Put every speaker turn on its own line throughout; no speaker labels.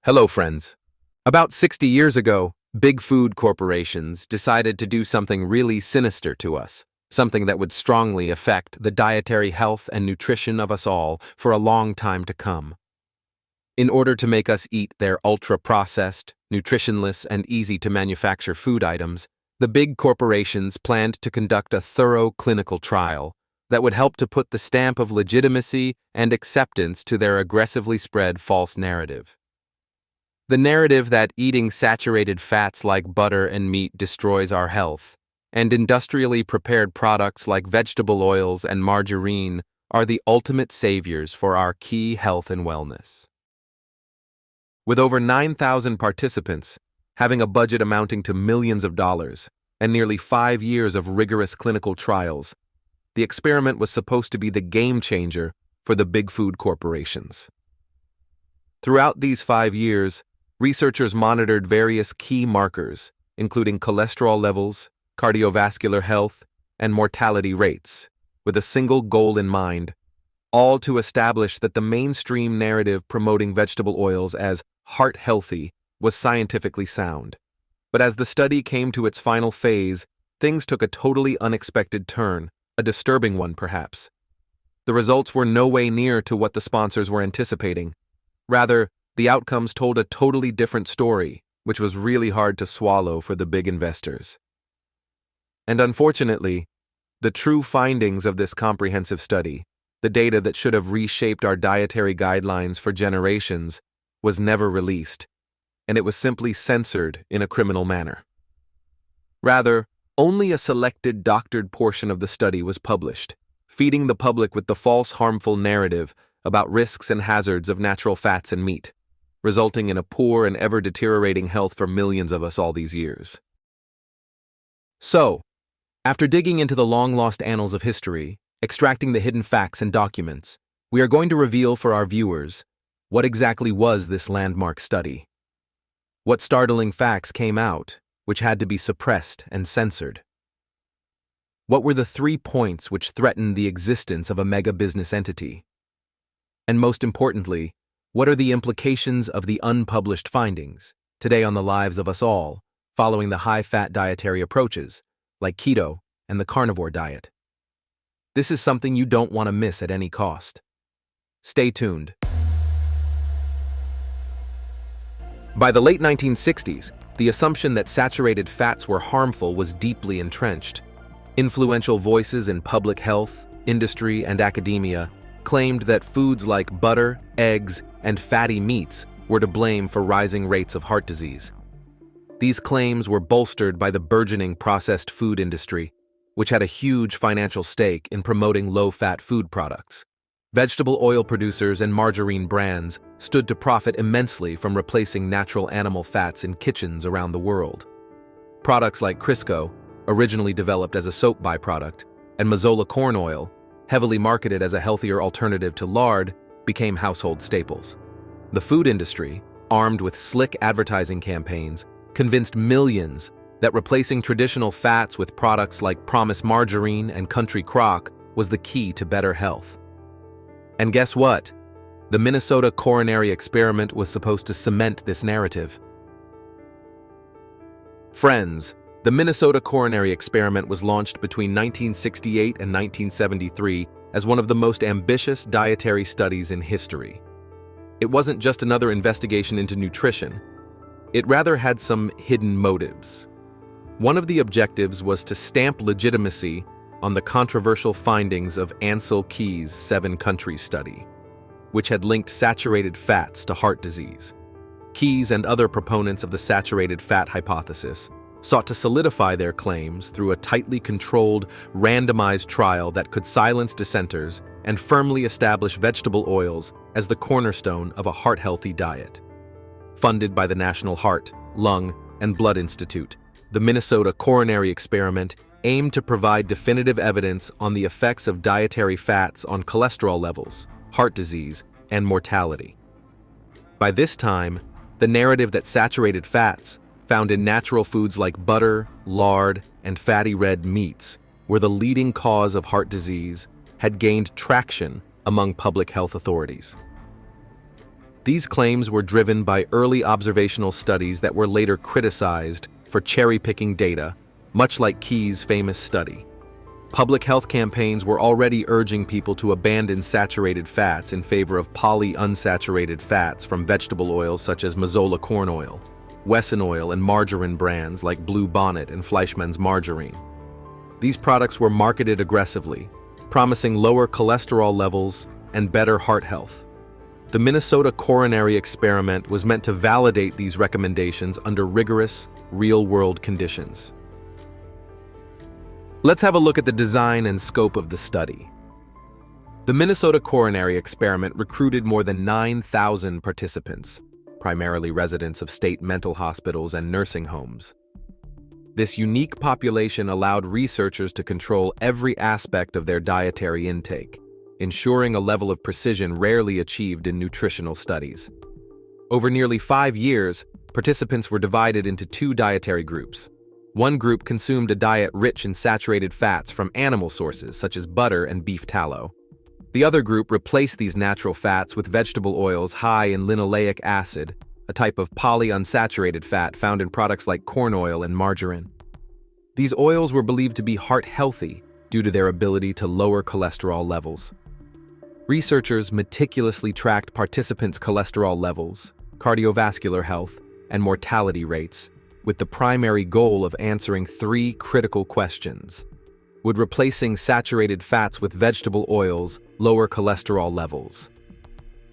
Hello, friends. About 60 years ago, big food corporations decided to do something really sinister to us, something that would strongly affect the dietary health and nutrition of us all for a long time to come. In order to make us eat their ultra-processed, nutritionless, and easy-to-manufacture food items, the big corporations planned to conduct a thorough clinical trial that would help to put the stamp of legitimacy and acceptance to their aggressively spread false narrative. The narrative that eating saturated fats like butter and meat destroys our health, and industrially prepared products like vegetable oils and margarine are the ultimate saviors for our key health and wellness. With over 9,000 participants, having a budget amounting to millions of dollars, and nearly 5 years of rigorous clinical trials, the experiment was supposed to be the game changer for the big food corporations. Throughout these 5 years, researchers monitored various key markers, including cholesterol levels, cardiovascular health, and mortality rates, with a single goal in mind, all to establish that the mainstream narrative promoting vegetable oils as heart-healthy was scientifically sound. But as the study came to its final phase, things took a totally unexpected turn, a disturbing one perhaps. The results were no way near to what the sponsors were anticipating. Rather, the outcomes told a totally different story, which was really hard to swallow for the big investors. And unfortunately, the true findings of this comprehensive study, the data that should have reshaped our dietary guidelines for generations, was never released, and it was simply censored in a criminal manner. Rather, only a selected doctored portion of the study was published, feeding the public with the false harmful narrative about risks and hazards of natural fats and meat, resulting in a poor and ever-deteriorating health for millions of us all these years. So, after digging into the long-lost annals of history, extracting the hidden facts and documents, we are going to reveal for our viewers what exactly was this landmark study. What startling facts came out, which had to be suppressed and censored? What were the 3 points which threatened the existence of a mega-business entity? And most importantly, what are the implications of the unpublished findings today on the lives of us all following the high-fat dietary approaches like keto and the carnivore diet? This is something you don't want to miss at any cost. Stay tuned. By the late 1960s, the assumption that saturated fats were harmful was deeply entrenched. Influential voices in public health, industry, and academia claimed that foods like butter, eggs, and fatty meats were to blame for rising rates of heart disease. These claims were bolstered by the burgeoning processed food industry, which had a huge financial stake in promoting low-fat food products. Vegetable oil producers and margarine brands stood to profit immensely from replacing natural animal fats in kitchens around the world. Products like Crisco, originally developed as a soap byproduct, and Mazola corn oil, heavily marketed as a healthier alternative to lard, became household staples. The food industry, armed with slick advertising campaigns, convinced millions that replacing traditional fats with products like Promise Margarine and Country Crock was the key to better health. And guess what? The Minnesota Coronary Experiment was supposed to cement this narrative. Friends, the Minnesota Coronary Experiment was launched between 1968 and 1973 as one of the most ambitious dietary studies in history. It wasn't just another investigation into nutrition. It rather had some hidden motives. One of the objectives was to stamp legitimacy on the controversial findings of Ansel Keys' 7 countries study, which had linked saturated fats to heart disease. Keys and other proponents of the saturated fat hypothesis sought to solidify their claims through a tightly controlled, randomized trial that could silence dissenters and firmly establish vegetable oils as the cornerstone of a heart-healthy diet. Funded by the National Heart, Lung, and Blood Institute, the Minnesota Coronary Experiment aimed to provide definitive evidence on the effects of dietary fats on cholesterol levels, heart disease, and mortality. By this time, the narrative that saturated fats, found in natural foods like butter, lard, and fatty red meats, were the leading cause of heart disease, had gained traction among public health authorities. These claims were driven by early observational studies that were later criticized for cherry-picking data, much like Key's famous study. Public health campaigns were already urging people to abandon saturated fats in favor of polyunsaturated fats from vegetable oils such as Mazola corn oil, Wesson oil, and margarine brands like Blue Bonnet and Fleischmann's margarine. These products were marketed aggressively, promising lower cholesterol levels and better heart health. The Minnesota Coronary Experiment was meant to validate these recommendations under rigorous, real-world conditions. Let's have a look at the design and scope of the study. The Minnesota Coronary Experiment recruited more than 9,000 participants, primarily residents of state mental hospitals and nursing homes. This unique population allowed researchers to control every aspect of their dietary intake, ensuring a level of precision rarely achieved in nutritional studies. Over nearly 5 years, participants were divided into 2 dietary groups. One group consumed a diet rich in saturated fats from animal sources such as butter and beef tallow. The other group replaced these natural fats with vegetable oils high in linoleic acid, a type of polyunsaturated fat found in products like corn oil and margarine. These oils were believed to be heart-healthy due to their ability to lower cholesterol levels. Researchers meticulously tracked participants' cholesterol levels, cardiovascular health, and mortality rates, with the primary goal of answering 3 critical questions. Would replacing saturated fats with vegetable oils lower cholesterol levels?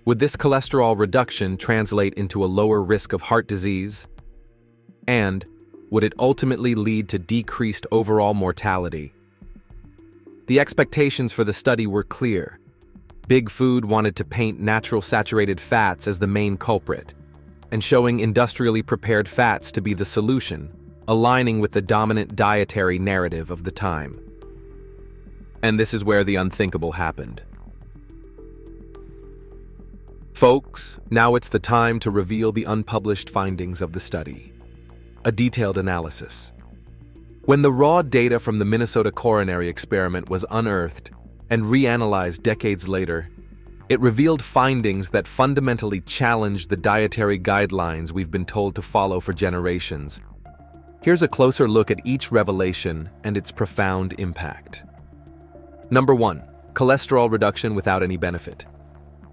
Would this cholesterol reduction translate into a lower risk of heart disease? And would it ultimately lead to decreased overall mortality? The expectations for the study were clear. Big Food wanted to paint natural saturated fats as the main culprit, and showing industrially prepared fats to be the solution, aligning with the dominant dietary narrative of the time. And this is where the unthinkable happened. Folks, now it's the time to reveal the unpublished findings of the study. A detailed analysis. When the raw data from the Minnesota Coronary Experiment was unearthed and reanalyzed decades later, it revealed findings that fundamentally challenged the dietary guidelines we've been told to follow for generations. Here's a closer look at each revelation and its profound impact. Number 1. Cholesterol reduction without any benefit.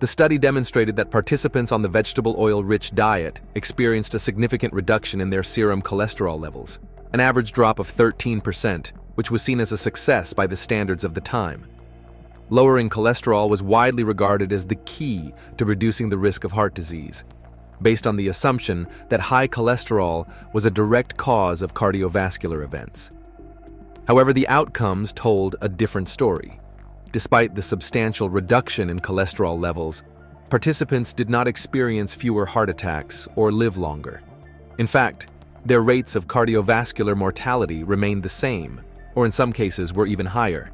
The study demonstrated that participants on the vegetable oil-rich diet experienced a significant reduction in their serum cholesterol levels, an average drop of 13%, which was seen as a success by the standards of the time. Lowering cholesterol was widely regarded as the key to reducing the risk of heart disease, based on the assumption that high cholesterol was a direct cause of cardiovascular events. However, the outcomes told a different story. Despite the substantial reduction in cholesterol levels, participants did not experience fewer heart attacks or live longer. In fact, their rates of cardiovascular mortality remained the same, or in some cases were even higher,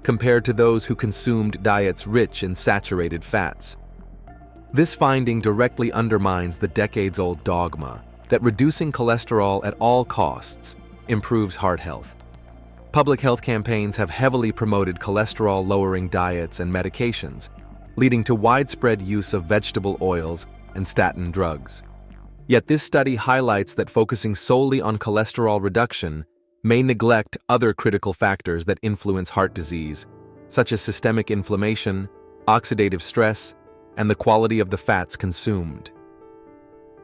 compared to those who consumed diets rich in saturated fats. This finding directly undermines the decades-old dogma that reducing cholesterol at all costs improves heart health. Public health campaigns have heavily promoted cholesterol-lowering diets and medications, leading to widespread use of vegetable oils and statin drugs. Yet this study highlights that focusing solely on cholesterol reduction may neglect other critical factors that influence heart disease, such as systemic inflammation, oxidative stress, and the quality of the fats consumed.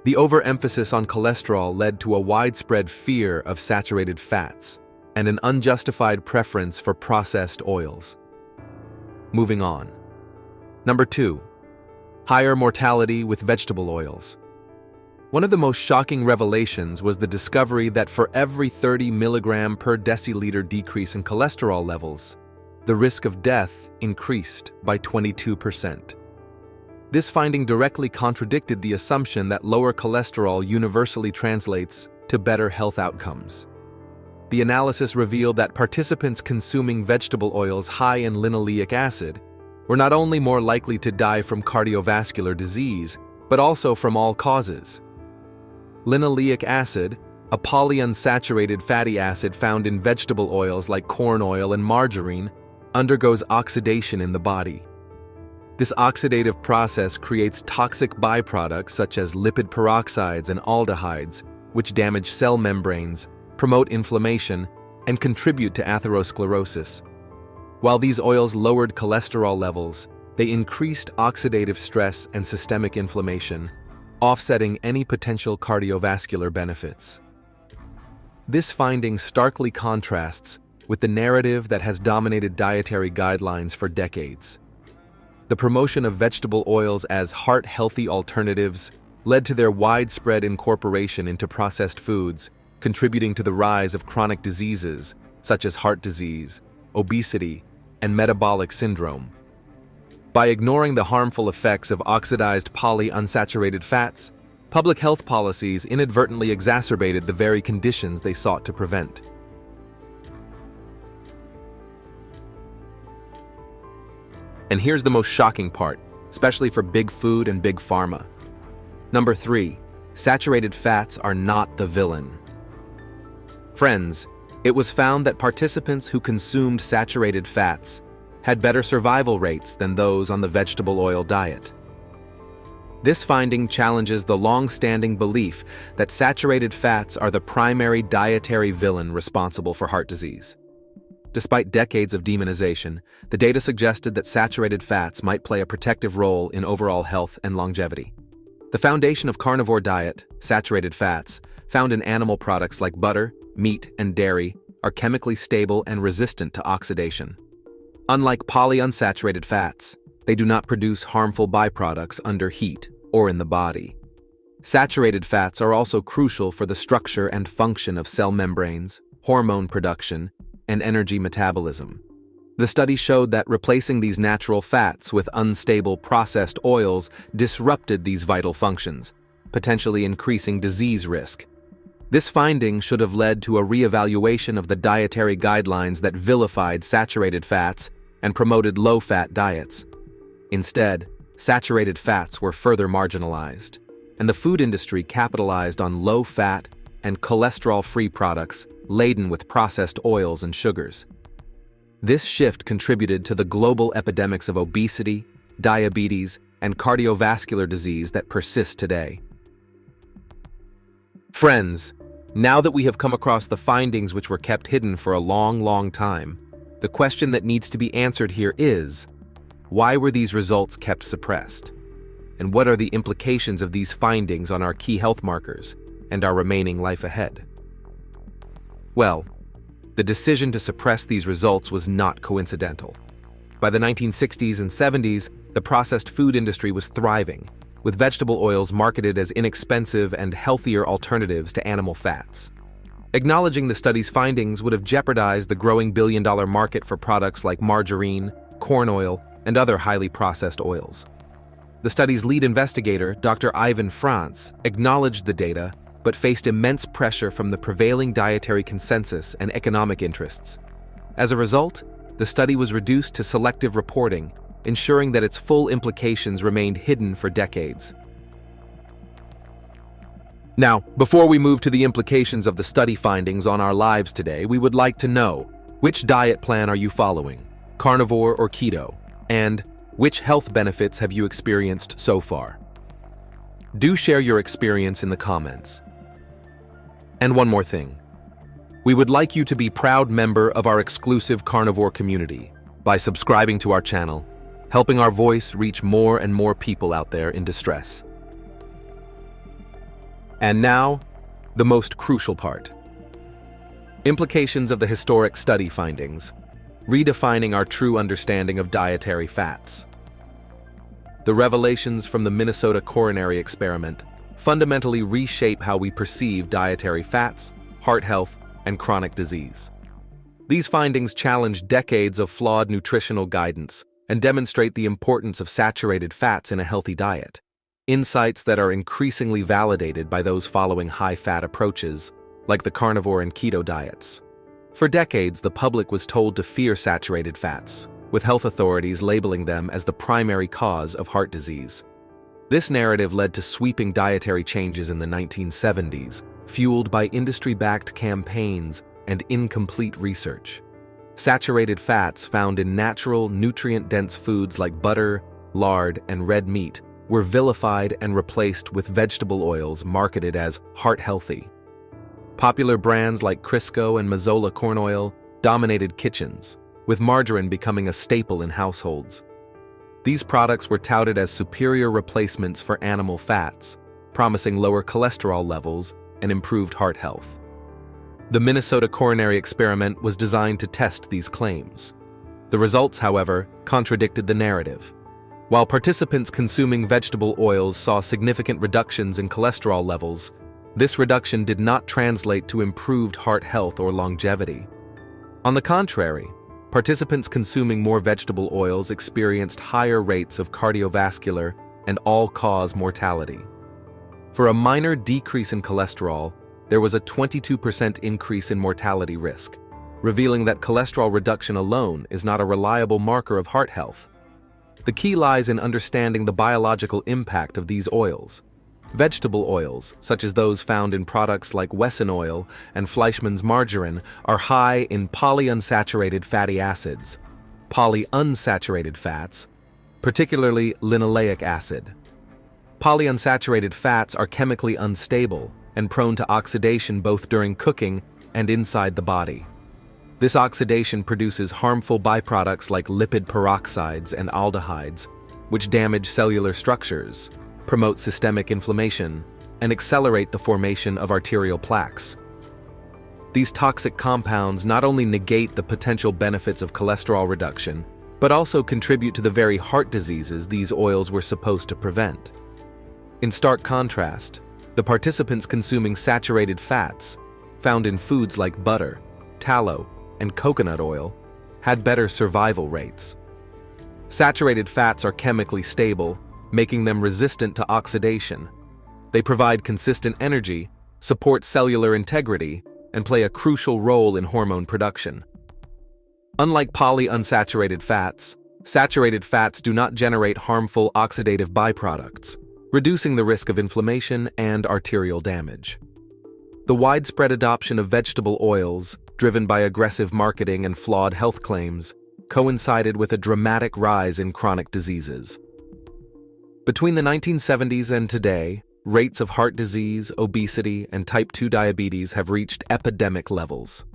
The overemphasis on cholesterol led to a widespread fear of saturated fats and an unjustified preference for processed oils. Moving on. Number 2. Higher mortality with vegetable oils. One of the most shocking revelations was the discovery that for every 30 milligram per deciliter decrease in cholesterol levels, the risk of death increased by 22%. This finding directly contradicted the assumption that lower cholesterol universally translates to better health outcomes. The analysis revealed that participants consuming vegetable oils high in linoleic acid were not only more likely to die from cardiovascular disease, but also from all causes. Linoleic acid, a polyunsaturated fatty acid found in vegetable oils like corn oil and margarine, undergoes oxidation in the body. This oxidative process creates toxic byproducts such as lipid peroxides and aldehydes, which damage cell membranes, promote inflammation, and contribute to atherosclerosis. While these oils lowered cholesterol levels, they increased oxidative stress and systemic inflammation, offsetting any potential cardiovascular benefits. This finding starkly contrasts with the narrative that has dominated dietary guidelines for decades. The promotion of vegetable oils as heart-healthy alternatives led to their widespread incorporation into processed foods, contributing to the rise of chronic diseases such as heart disease, obesity, and metabolic syndrome. By ignoring the harmful effects of oxidized polyunsaturated fats, public health policies inadvertently exacerbated the very conditions they sought to prevent. And here's the most shocking part, especially for big food and big pharma. Number 3, saturated fats are not the villain. Friends, it was found that participants who consumed saturated fats had better survival rates than those on the vegetable oil diet. This finding challenges the long-standing belief that saturated fats are the primary dietary villain responsible for heart disease. Despite decades of demonization, the data suggested that saturated fats might play a protective role in overall health and longevity. The foundation of carnivore diet, saturated fats, found in animal products like butter, meat, and dairy, are chemically stable and resistant to oxidation. Unlike polyunsaturated fats, they do not produce harmful byproducts under heat or in the body. Saturated fats are also crucial for the structure and function of cell membranes, hormone production, and energy metabolism. The study showed that replacing these natural fats with unstable processed oils disrupted these vital functions, potentially increasing disease risk. This finding should have led to a reevaluation of the dietary guidelines that vilified saturated fats and promoted low-fat diets. Instead, saturated fats were further marginalized, and the food industry capitalized on low-fat and cholesterol-free products laden with processed oils and sugars. This shift contributed to the global epidemics of obesity, diabetes, and cardiovascular disease that persist today. Friends, now that we have come across the findings which were kept hidden for a long time, the question that needs to be answered here is, why were these results kept suppressed? And what are the implications of these findings on our key health markers and our remaining life ahead? Well, the decision to suppress these results was not coincidental. By the 1960s and 70s, the processed food industry was thriving, with vegetable oils marketed as inexpensive and healthier alternatives to animal fats. Acknowledging the study's findings would have jeopardized the growing billion-dollar market for products like margarine, corn oil, and other highly processed oils. The study's lead investigator, Dr. Ivan France, acknowledged the data but faced immense pressure from the prevailing dietary consensus and economic interests. As a result, the study was reduced to selective reporting, ensuring that its full implications remained hidden for decades. Now, before we move to the implications of the study findings on our lives today, we would like to know, which diet plan are you following, carnivore or keto? And which health benefits have you experienced so far? Do share your experience in the comments. And one more thing. We would like you to be a proud member of our exclusive carnivore community by subscribing to our channel, helping our voice reach more and more people out there in distress. And now, the most crucial part. Implications of the historic study findings, redefining our true understanding of dietary fats. The revelations from the Minnesota Coronary Experiment fundamentally reshape how we perceive dietary fats, heart health, and chronic disease. These findings challenge decades of flawed nutritional guidance and demonstrate the importance of saturated fats in a healthy diet, insights that are increasingly validated by those following high-fat approaches, like the carnivore and keto diets. For decades, the public was told to fear saturated fats, with health authorities labeling them as the primary cause of heart disease. This narrative led to sweeping dietary changes in the 1970s, fueled by industry-backed campaigns and incomplete research. Saturated fats found in natural, nutrient-dense foods like butter, lard, and red meat were vilified and replaced with vegetable oils marketed as heart-healthy. Popular brands like Crisco and Mazola corn oil dominated kitchens, with margarine becoming a staple in households. These products were touted as superior replacements for animal fats, promising lower cholesterol levels and improved heart health. The Minnesota Coronary Experiment was designed to test these claims. The results, however, contradicted the narrative. While participants consuming vegetable oils saw significant reductions in cholesterol levels, this reduction did not translate to improved heart health or longevity. On the contrary, participants consuming more vegetable oils experienced higher rates of cardiovascular and all-cause mortality. For a minor decrease in cholesterol, there was a 22% increase in mortality risk, revealing that cholesterol reduction alone is not a reliable marker of heart health. The key lies in understanding the biological impact of these oils. Vegetable oils, such as those found in products like Wesson oil and Fleischmann's margarine, are high in polyunsaturated fatty acids, polyunsaturated fats, particularly linoleic acid. Polyunsaturated fats are chemically unstable and prone to oxidation both during cooking and inside the body. This oxidation produces harmful byproducts like lipid peroxides and aldehydes, which damage cellular structures, promote systemic inflammation, and accelerate the formation of arterial plaques. These toxic compounds not only negate the potential benefits of cholesterol reduction, but also contribute to the very heart diseases these oils were supposed to prevent. In stark contrast, the participants consuming saturated fats, found in foods like butter, tallow, and coconut oil, had better survival rates. Saturated fats are chemically stable, making them resistant to oxidation. They provide consistent energy, support cellular integrity, and play a crucial role in hormone production. Unlike polyunsaturated fats, saturated fats do not generate harmful oxidative byproducts, reducing the risk of inflammation and arterial damage. The widespread adoption of vegetable oils, driven by aggressive marketing and flawed health claims, coincided with a dramatic rise in chronic diseases. Between the 1970s and today, rates of heart disease, obesity, and type 2 diabetes have reached epidemic levels.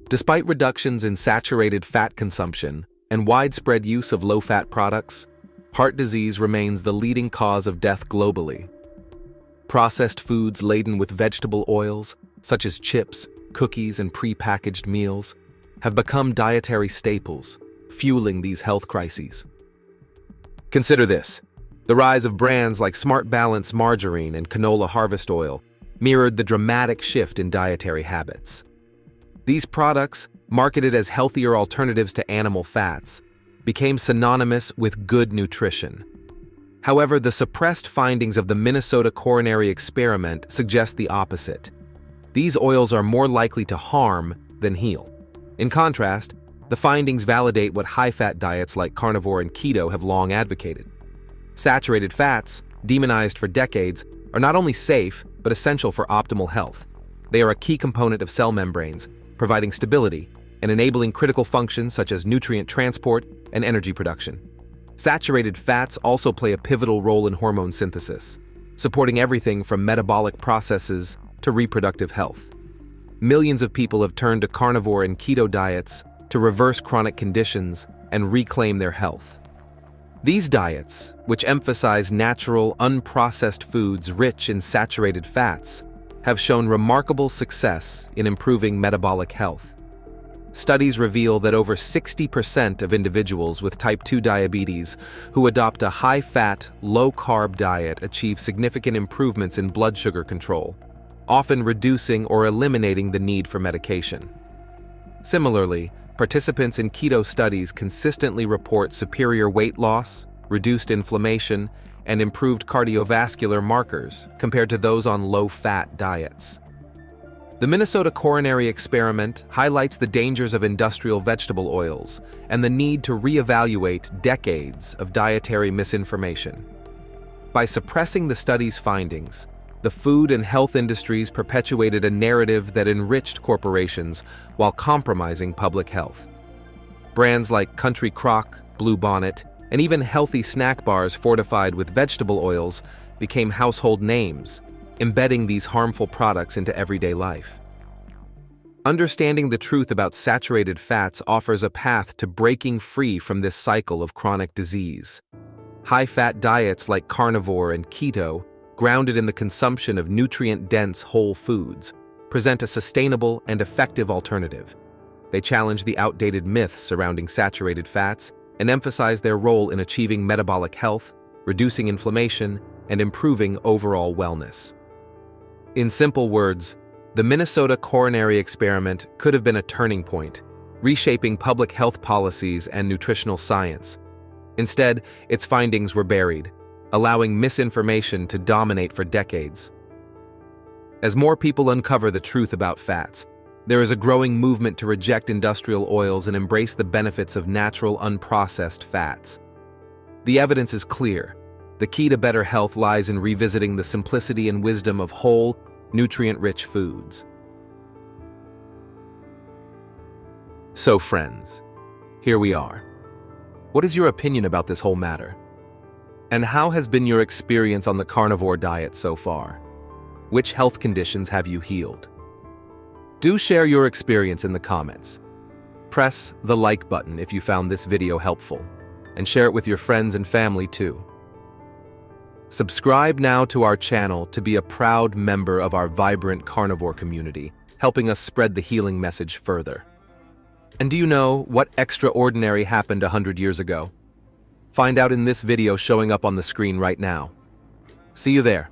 Despite reductions in saturated fat consumption and widespread use of low-fat products, heart disease remains the leading cause of death globally. Processed foods laden with vegetable oils, such as chips, cookies, and pre-packaged meals, have become dietary staples, fueling these health crises. Consider this. The rise of brands like Smart Balance margarine and canola harvest oil mirrored the dramatic shift in dietary habits. These products, marketed as healthier alternatives to animal fats, became synonymous with good nutrition. However, the suppressed findings of the Minnesota Coronary Experiment suggest the opposite. These oils are more likely to harm than heal. In contrast, the findings validate what high-fat diets like carnivore and keto have long advocated. Saturated fats, demonized for decades, are not only safe, but essential for optimal health. They are a key component of cell membranes, providing stability and enabling critical functions such as nutrient transport and energy production. Saturated fats also play a pivotal role in hormone synthesis, supporting everything from metabolic processes to reproductive health. Millions of people have turned to carnivore and keto diets to reverse chronic conditions and reclaim their health. These diets, which emphasize natural, unprocessed foods rich in saturated fats, have shown remarkable success in improving metabolic health. Studies reveal that over 60% of individuals with type 2 diabetes who adopt a high-fat, low-carb diet achieve significant improvements in blood sugar control, often reducing or eliminating the need for medication. Similarly, participants in keto studies consistently report superior weight loss, reduced inflammation, and improved cardiovascular markers compared to those on low-fat diets. The Minnesota Coronary Experiment highlights the dangers of industrial vegetable oils and the need to reevaluate decades of dietary misinformation. By suppressing the study's findings, the food and health industries perpetuated a narrative that enriched corporations while compromising public health. Brands like Country Crock, Bluebonnet, and even healthy snack bars fortified with vegetable oils became household names, embedding these harmful products into everyday life. Understanding the truth about saturated fats offers a path to breaking free from this cycle of chronic disease. High-fat diets like carnivore and keto, grounded in the consumption of nutrient-dense whole foods, present a sustainable and effective alternative. They challenge the outdated myths surrounding saturated fats and emphasize their role in achieving metabolic health, reducing inflammation, and improving overall wellness. In simple words, the Minnesota Coronary Experiment could have been a turning point, reshaping public health policies and nutritional science. Instead, its findings were buried, allowing misinformation to dominate for decades. As more people uncover the truth about fats, there is a growing movement to reject industrial oils and embrace the benefits of natural, unprocessed fats. The evidence is clear. The key to better health lies in revisiting the simplicity and wisdom of whole, nutrient-rich foods. So friends, here we are. What is your opinion about this whole matter? And how has been your experience on the carnivore diet so far? Which health conditions have you healed? Do share your experience in the comments. Press the like button if you found this video helpful, and share it with your friends and family too. Subscribe now to our channel to be a proud member of our vibrant carnivore community, helping us spread the healing message further. And do you know what extraordinary happened 100 years ago? Find out in this video showing up on the screen right now. See you there.